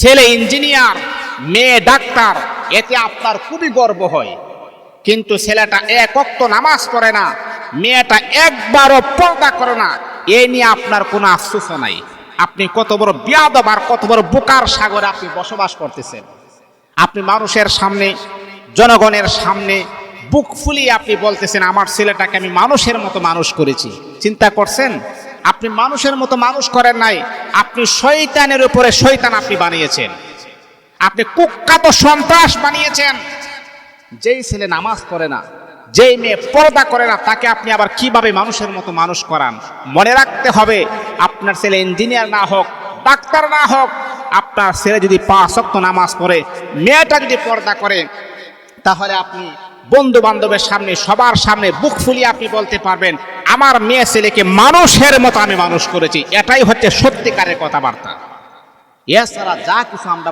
ছেলে ইঞ্জিনিয়ার, মেয়ে ডাক্তার, এতে আপনার খুবই গর্ব হয়। কিন্তু ছেলেটা এক ওয়াক্ত নামাজ পড়ে না, মেয়েটা একবারও পর্দা করে না, এ নিয়ে আপনার কোনো আফসোস নাই। আপনি কত বড় বিয়াদব আর কত বড় বোকার সাগরে আপনি বসবাস করতেছেন। আপনি মানুষের সামনে, জনগণের সামনে বুক ফুলিয়ে আপনি বলতেছেন আমার ছেলেটাকে আমি মানুষের মতো মানুষ করেছি। চিন্তা করছেন? আপনি মানুষের মতো মানুষ করেন নাই, আপনি শয়তানের উপরে শয়তান আপনি বানিয়েছেন, আপনি কুখ্যাত সন্ত্রাস বানিয়েছেন। যেই ছেলে নামাজ পড়ে না, যেই মেয়ে পর্দা করে না, তাকে আপনি আবার কিভাবে মানুষের মতো মানুষ করান? মনে রাখতে হবে, আপনার ছেলে ইঞ্জিনিয়ার না হোক, ডাক্তার না হোক, আপনার ছেলে যদি 5 ওয়াক্ত নামাজ পড়ে, মেয়েটা যদি পর্দা করে, তাহলে আপনি বন্ধু বান্ধবের সামনে, সবার সামনে বুক ফুলিয়ে আপনি বলতে পারবেন আমার মেয়ে ছেলেকে মানুষের মতো আমি মানুষ করেছি। এটাই হচ্ছে সত্যিকারের কথাবার্তা। এছাড়া যা কিছু আমরা